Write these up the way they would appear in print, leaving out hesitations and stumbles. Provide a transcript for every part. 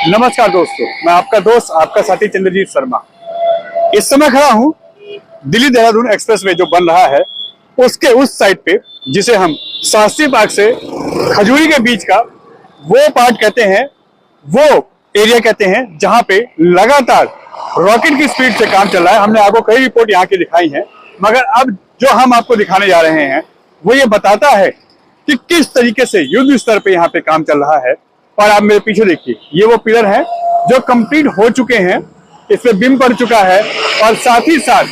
नमस्कार दोस्तों, मैं आपका दोस्त आपका साथी चंद्रजीत शर्मा। इस समय खड़ा हूं दिल्ली देहरादून एक्सप्रेसवे जो बन रहा है उसके उस साइड पे, जिसे हम शास्त्री पार्क से खजूरी के बीच का वो पार्ट कहते हैं, वो एरिया कहते हैं जहां पे लगातार रॉकेट की स्पीड से काम चल रहा है। हमने आपको कई रिपोर्ट यहाँ की दिखाई है, मगर अब जो हम आपको दिखाने जा रहे हैं वो ये बताता है कि किस तरीके से युद्ध स्तर पे यहाँ पे काम चल रहा है। और आप मेरे पीछे देखिए, ये वो पिलर हैं जो कंप्लीट हो चुके हैं, इसमें बीम पड़ चुका है और साथ ही साथ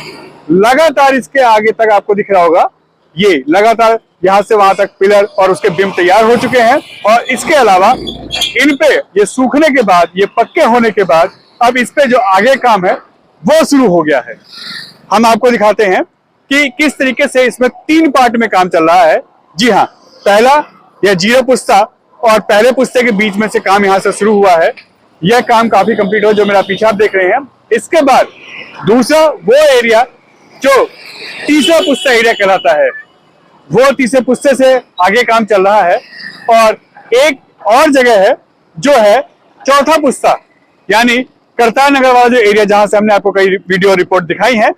लगातार इसके आगे तक आपको दिख रहा होगा, ये लगातार यहाँ से वहां तक पिलर और उसके बीम तैयार हो चुके हैं। और इसके अलावा इन पे ये सूखने के बाद, ये पक्के होने के बाद अब इस पे जो आगे काम है वो शुरू हो गया है। हम आपको दिखाते हैं कि किस तरीके से इसमें 3 पार्ट में काम चल रहा है। जी हाँ, पहला यह 0 पुस्ता और पहले पुस्ते के बीच में से काम यहां से शुरू हुआ है। यह काम काफी कंप्लीट हो, जो मेरा पीछे आप देख रहे हैं। इसके बाद दूसरा वो एरिया जो तीसरा पुस्ता एरिया कहलाता है, वो तीसरे पुस्ते से आगे काम चल रहा है। और एक और जगह है जो है चौथा पुस्ता, यानी करतार नगर वाला जो एरिया जहां से हमने आपको कई वीडियो रिपोर्ट दिखाई है,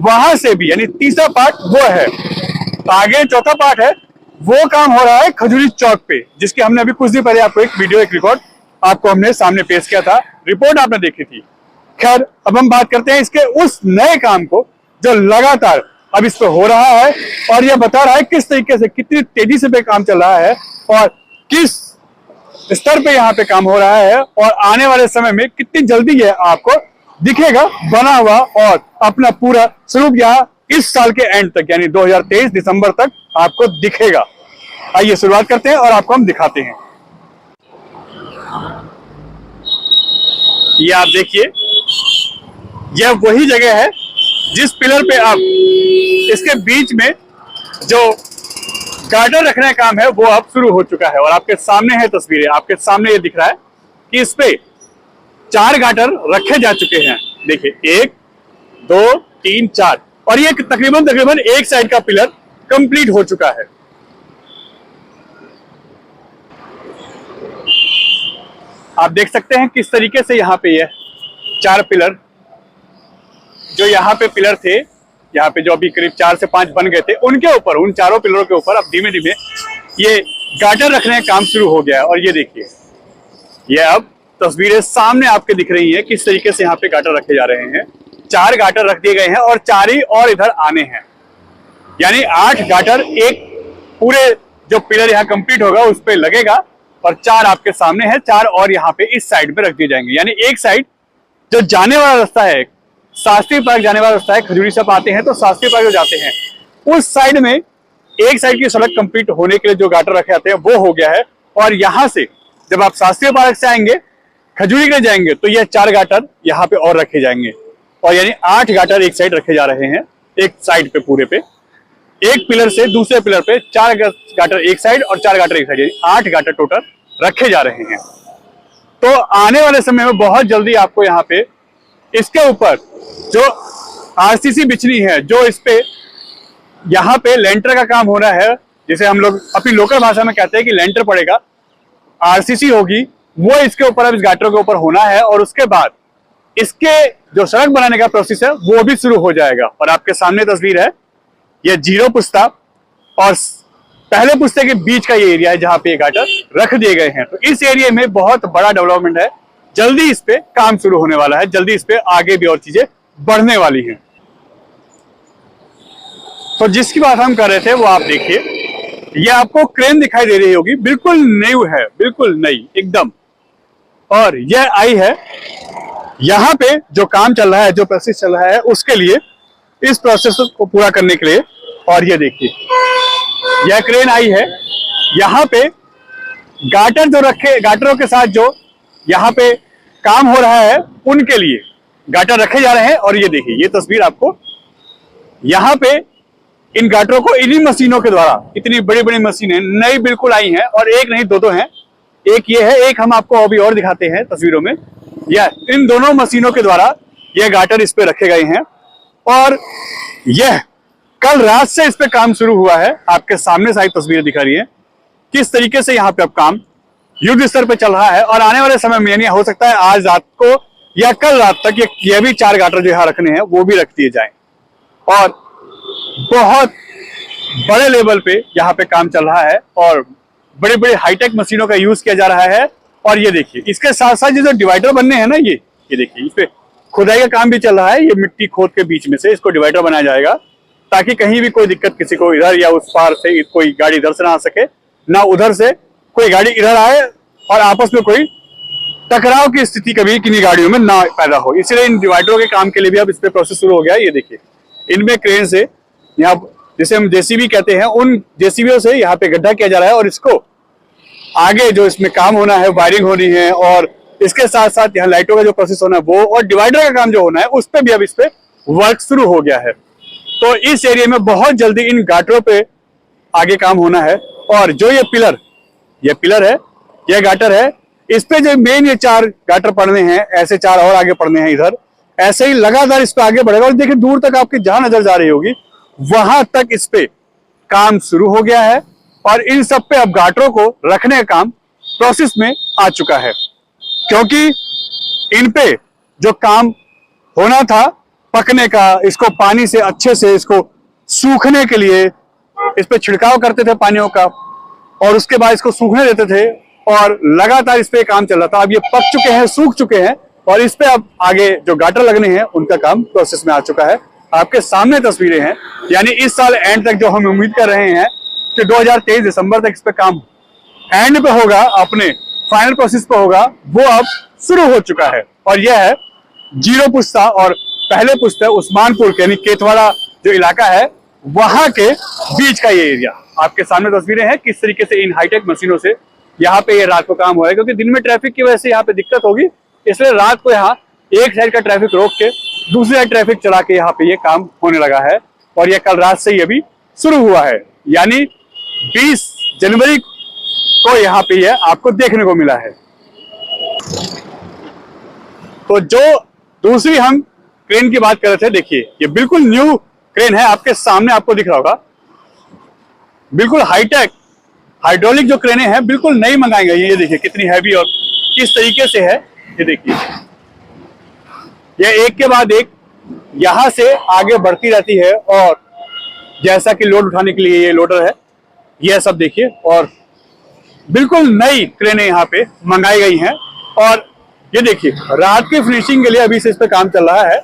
वहां से भी यानी तीसरा पार्ट वो है। आगे चौथा पार्ट है, वो काम हो रहा है खजूरी चौक पे, जिसके हमने अभी कुछ दिन पहले आपको एक रिकॉर्ड आपको हमने सामने पेश किया था, रिपोर्ट आपने देखी थी। खैर, अब हम बात करते हैं इसके उस नए काम को जो लगातार अब इस पे हो रहा है और यह बता रहा है किस तरीके से, कितनी तेजी से पे काम चल रहा है और किस स्तर पे यहाँ पे काम हो रहा है और आने वाले समय में कितनी जल्दी यह आपको दिखेगा बना हुआ और अपना पूरा स्वरूप यहाँ इस साल के एंड तक यानी 2023 दिसंबर तक आपको दिखेगा। आइए शुरुआत करते हैं और आपको हम दिखाते हैं। ये आप देखिए, यह वही जगह है जिस पिलर पे अब इसके बीच में जो गार्डर रखने का काम है वो अब शुरू हो चुका है। और आपके सामने है तस्वीरें, आपके सामने ये दिख रहा है कि इस पे 4 गार्डर रखे जा चुके हैं। देखिए, 1 2 3 4, और ये तकरीबन एक साइड का पिलर कंप्लीट हो चुका है। आप देख सकते हैं किस तरीके से यहाँ पे ये 4 पिलर जो यहाँ पे पिलर थे, यहाँ पे जो अभी करीब 4 से 5 बन गए थे, उनके ऊपर, उन चारों पिलरों के ऊपर अब धीमे धीमे ये गार्डर रखने का काम शुरू हो गया है। और ये देखिए, ये अब तस्वीरें सामने आपके दिख रही है किस तरीके से यहाँ पे गार्डर रखे जा रहे हैं। 4 गार्डर रख दिए गए हैं और 4 ही और इधर आने हैं, यानी 8 गार्डर एक पूरे जो पिलर यहाँ कंप्लीट होगा उस पे लगेगा और 4 आपके सामने है, 4 और यहाँ पे इस साइड पे रख दिए जाएंगे। यानी एक साइड जो जाने वाला रास्ता है, शास्त्री पार्क जाने वाला रास्ता है, खजूरी से आते हैं तो शास्त्री पार्क जो जाते हैं, उस साइड में एक साइड की सड़क कंप्लीट होने के लिए जो गार्डर रखे जाते हैं वो हो गया है। और यहाँ से जब आप शास्त्री पार्क से आएंगे, खजूरी के जाएंगे, तो यह 4 गार्डर यहाँ पे और रखे जाएंगे और यानी 8 गार्डर एक साइड रखे जा रहे हैं, एक साइड पे पूरे पे, एक पिलर से दूसरे पिलर पे 4 गार्डर एक साइड और 4 गार्डर एक साइड, यानी 8 गार्डर टोटल रखे जा रहे हैं। तो आने वाले समय में बहुत जल्दी आपको यहाँ पे इसके ऊपर जो आरसीसी बिछनी है, जो इस पे यहाँ पे लेंटर का काम होना है, जिसे हम लोग अपनी लोकल भाषा में कहते हैं कि लेंटर पड़ेगा, आरसीसी होगी, वो इसके ऊपर अब इस गार्डर के ऊपर होना है। और उसके बाद इसके जो सड़क बनाने का प्रोसेस है वो भी शुरू हो जाएगा। और आपके सामने तस्वीर है, ये 0 पुस्ता और पहले पुस्ते के बीच का ये एरिया है जहां पे ये गार्डर रख दिए गए हैं। तो इस एरिया में बहुत बड़ा डेवलपमेंट है, जल्दी इस पे काम शुरू होने वाला है, जल्दी इस पे आगे भी और चीजें बढ़ने वाली हैं। तो जिसकी बात हम कर रहे थे वो आप देखिए, ये आपको क्रेन दिखाई दे रही होगी, बिल्कुल न्यू है, बिल्कुल नई एकदम। और यह आई है यहाँ पे जो काम चल रहा है, जो प्रोसेस चल रहा है उसके लिए, इस प्रोसेस को पूरा करने के लिए। और ये देखिए, यह क्रेन आई है यहाँ पे गार्डर जो रखे, गार्डरों के साथ जो यहाँ पे काम हो रहा है उनके लिए गार्डर रखे जा रहे हैं। और ये देखिए, ये तस्वीर आपको यहाँ पे इन गार्डरों को इन्हीं मशीनों के द्वारा, इतनी बड़ी बड़ी मशीनें नई बिल्कुल आई हैं, और एक नहीं 2 हैं, एक ये है, एक हम आपको अभी और दिखाते हैं तस्वीरों में। यह इन दोनों मशीनों के द्वारा यह गार्डर इस पे रखे गए हैं और यह कल रात से इस पे काम शुरू हुआ है। आपके सामने सारी तस्वीरें दिखा रही है किस तरीके से यहाँ पे अब काम युद्ध स्तर पे चल रहा है। और आने वाले समय में यानी हो सकता है आज रात को या कल रात तक ये भी 4 गाटर जो यहाँ रखने हैं वो भी रख दिए जाएं। और बहुत बड़े लेवल पे यहाँ पे काम चल रहा है और बड़े बड़े हाईटेक मशीनों का यूज किया जा रहा है। और ये देखिए इसके साथ साथ जो डिवाइडर बनने हैं ना, ये देखिए इस पे खुदाई का काम भी चल रहा है। ये मिट्टी खोद के बीच में से इसको डिवाइडर बनाया जाएगा ताकि कहीं भी कोई दिक्कत किसी को इधर या उस पार से कोई गाड़ी इधर से ना आ सके, ना उधर से कोई गाड़ी इधर आए और आपस में कोई टकराव की स्थिति कभी किन्हीं गाड़ियों में ना पैदा हो। इसलिए इन डिवाइडरों के काम के लिए भी अब इस पे प्रोसेस शुरू हो गया है। ये देखिए इनमें क्रेन से यहाँ जिसे हम जेसीबी कहते हैं, उन जेसीबीओ से यहाँ पे गड्ढा किया जा रहा है और इसको आगे जो इसमें काम होना है, वायरिंग होनी है और इसके साथ साथ यहाँ लाइटों का जो प्रोसेस होना है वो, और डिवाइडर का काम जो होना है उस पर भी अब इस पे वर्क शुरू हो गया है। तो इस एरिया में बहुत जल्दी इन गाटरों पे आगे काम होना है। और जो ये पिलर है, ये गाटर है, इस पे जो मेन ये 4 गाटर पड़ने हैं, ऐसे 4 और आगे पड़ने हैं इधर, ऐसे ही लगातार इस पे आगे बढ़ेगा। और देखिए दूर तक आपकी जहां नजर जा रही होगी वहां तक इस पे काम शुरू हो गया है और इन सब पे अब गाटरों को रखने का काम प्रोसेस में आ चुका है। क्योंकि इन पे जो काम होना था पकने का, इसको पानी से अच्छे से इसको सूखने के लिए इस पे छिड़काव करते थे पानियों का और उसके बाद इसको सूखने देते थे और लगातार इस पे काम चल रहा था। अब ये पक चुके हैं, सूख चुके हैं और इस पे अब आगे जो गाटर लगने हैं उनका काम प्रोसेस में आ चुका है। आपके सामने तस्वीरें हैं, यानी इस साल एंड तक जो हम उम्मीद कर रहे हैं कि 2023 दिसंबर तक इस पे काम एंड पे होगा, अपने फाइनल प्रोसेस पे होगा, वो अब शुरू हो चुका है। और यह है 0 पुस्ता और पहले पुस्ता उस्मानपुर के यानी केतवाड़ा जो इलाका है वहां के बीच का ये एरिया। आपके सामने तस्वीरें हैं किस तरीके से इन हाईटेक मशीनों से यहाँ पे ये रात को काम हो रहा है। क्योंकि दिन में ट्रैफिक की वजह से यहाँ पे दिक्कत होगी, इसलिए रात को यहाँ एक साइड का ट्रैफिक रोक के दूसरी साइड ट्रैफिक चला के यहाँ पे ये काम होने लगा है। और ये कल रात से ही अभी शुरू हुआ है, यानी 20 जनवरी को यहाँ पे ये आपको देखने को मिला है। तो जो दूसरी हम क्रेन की बात कर रहे थे, देखिए ये बिल्कुल न्यू क्रेन है, आपके सामने आपको दिख रहा होगा, बिल्कुल हाईटेक हाइड्रोलिक जो क्रेनें हैं बिल्कुल नई मंगाई गई है। ये देखिए कितनी हैवी और किस तरीके से है, ये देखिए ये एक के बाद एक यहां से आगे बढ़ती रहती है। और जैसा कि लोड उठाने के लिए ये लोडर है, यह सब देखिए, और बिल्कुल नई क्रेनें यहाँ पे मंगाई गई हैं। और ये देखिए रात की फिनिशिंग के लिए अभी से इस पे काम चल रहा है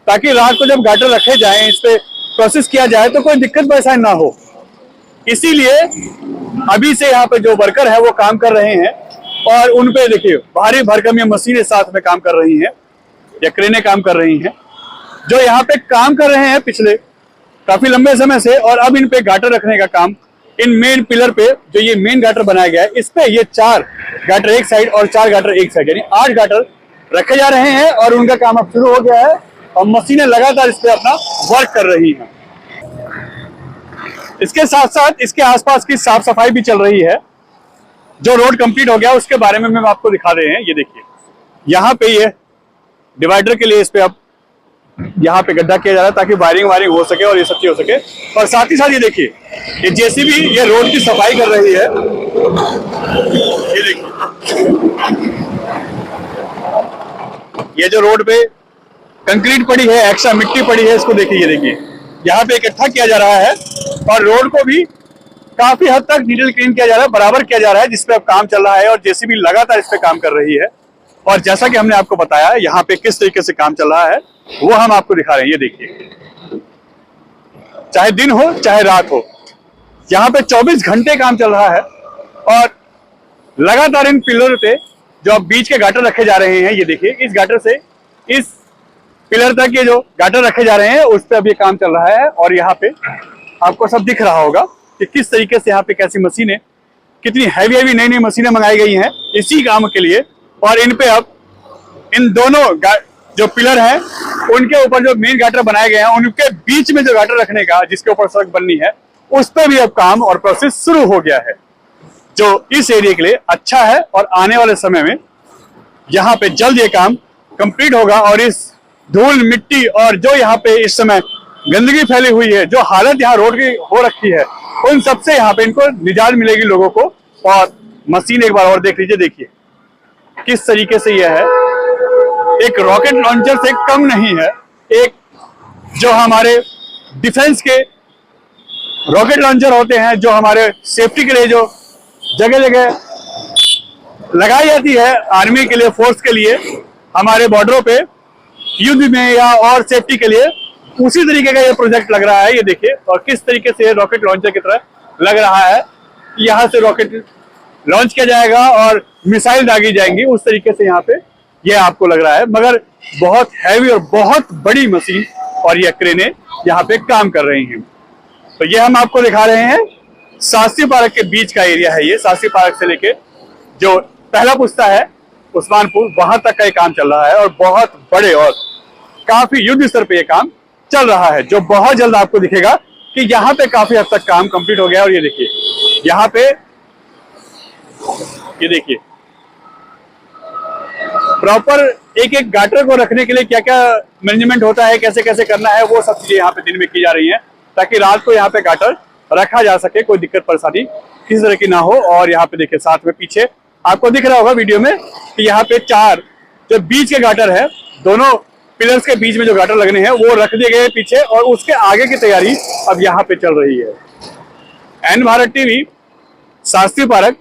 ताकि रात को जब गाटर रखे जाएं, इस पे प्रोसेस किया जाए तो कोई दिक्कत परेशानी ना हो। इसीलिए अभी से यहाँ पे जो वर्कर है वो काम कर रहे हैं और उन पे देखिए भारी भरकम ये मशीनें साथ में काम कर रही हैं या क्रेनें काम कर रही हैं, जो यहाँ पे काम कर रहे हैं पिछले काफी लंबे समय से। और अब इन पे गाटर रखने का काम इन मेन पिलर पे जो ये मेन गाटर बनाया गया है, इस पे ये 4 गाटर एक साइड और 4 गाटर एक साइड, यानी 8 गाटर रखे जा रहे हैं और उनका काम अब शुरू हो गया है और मशीनें लगातार इस पे अपना वर्क कर रही हैं। इसके साथ साथ इसके आसपास की साफ सफाई भी चल रही है। जो रोड कंप्लीट हो गया उसके बारे में हम आपको दिखा रहे हैं। ये देखिए यहाँ पे ये डिवाइडर के लिए इस पे अब यहाँ पे गड्ढा किया जा रहा है ताकि वायरिंग हो सके और ये सब चीज हो सके। और साथ ही साथ ये देखिए ये जेसीबी ये रोड की सफाई कर रही है। ये देखिए ये जो रोड पे कंक्रीट पड़ी है, एक्स्ट्रा मिट्टी पड़ी है, इसको देखिए, ये देखिए यहाँ पे इकट्ठा किया जा रहा है और रोड को भी काफी हद तक नीडल क्लीन किया जा रहा है, बराबर किया जा रहा है, जिसपे अब काम चल रहा है और जेसीबी लगातार इस पे काम कर रही है। और जैसा कि हमने आपको बताया यहाँ पे किस तरीके से काम चल रहा है वो हम आपको दिखा रहे हैं। ये देखिए चाहे दिन हो चाहे रात हो, यहाँ पे 24 घंटे काम चल रहा है और लगातार इन पिलर पे जो अब बीच के गाटर रखे जा रहे हैं, ये देखिए इस गाटर से इस पिलर तक ये जो गाटर रखे जा रहे हैं उस पे अब ये काम चल रहा है। और यहाँ पे आपको सब दिख रहा होगा कि किस तरीके से यहाँ पे कैसी मशीनें, कितनी हैवी नई मशीनें मंगाई गई हैं इसी काम के लिए। और इन पे अब इन दोनों जो पिलर हैं उनके ऊपर जो मेन गाटर बनाए गए हैं उनके बीच में जो गाटर रखने का जिसके ऊपर सड़क बननी है उस पर भी अब काम और प्रोसेस शुरू हो गया है, जो इस एरिया के लिए अच्छा है। और आने वाले समय में यहाँ पे जल्द ये काम कंप्लीट होगा और इस धूल मिट्टी और जो यहाँ पे इस समय गंदगी फैली हुई है, जो हालत यहाँ रोड की हो रखी है, उन सबसे यहाँ पे इनको निजात मिलेगी लोगों को और मशीन एक बार और देख लीजिए। देखिए किस तरीके से यह है, एक रॉकेट लॉन्चर से कम नहीं है। एक जो हमारे डिफेंस के रॉकेट लॉन्चर होते हैं, जो हमारे सेफ्टी के लिए जो जगह जगह लगाई जाती है आर्मी के लिए, फोर्स के लिए, हमारे बॉर्डरों पे युद्ध में या और सेफ्टी के लिए, उसी तरीके का ये प्रोजेक्ट लग रहा है। ये देखिए, और किस तरीके से रॉकेट लॉन्चर की तरह लग रहा है। यहाँ से रॉकेट लॉन्च किया जाएगा और मिसाइल दागी जाएंगी, उस तरीके से यहाँ पे ये आपको लग रहा है। मगर बहुत हैवी और बहुत बड़ी मशीन और ये क्रेनें यहाँ पे काम कर रही हैं। तो ये हम आपको दिखा रहे हैं शास्त्री पार्क के बीच का एरिया है। ये शास्त्री पार्क से लेके जो पहला पुस्ता है उस्मानपुर, वहां तक का ये काम चल रहा है और बहुत बड़े और काफी युद्ध स्तर पे ये काम चल रहा है, जो बहुत जल्द आपको दिखेगा कि यहाँ पे काफी हद तक काम कंप्लीट हो गया। और ये देखिए यहाँ पे, ये देखिए प्रॉपर एक एक गाटर को रखने के लिए क्या क्या मैनेजमेंट होता है, कैसे कैसे करना है, वो सब चीजें यहाँ पे दिन में की जा रही हैं, ताकि रात को यहाँ पे गाटर रखा जा सके, कोई दिक्कत परेशानी किसी तरह की ना हो। और यहाँ पे देखिए साथ में पीछे आपको दिख रहा होगा वीडियो में कि यहाँ पे 4 जो बीच के गाटर है, दोनों पिलर्स के बीच में जो गाटर लगने हैं वो रख दिए गए पीछे, और उसके आगे की तैयारी अब यहाँ पे चल रही है। N Bharat TV, Shastri park,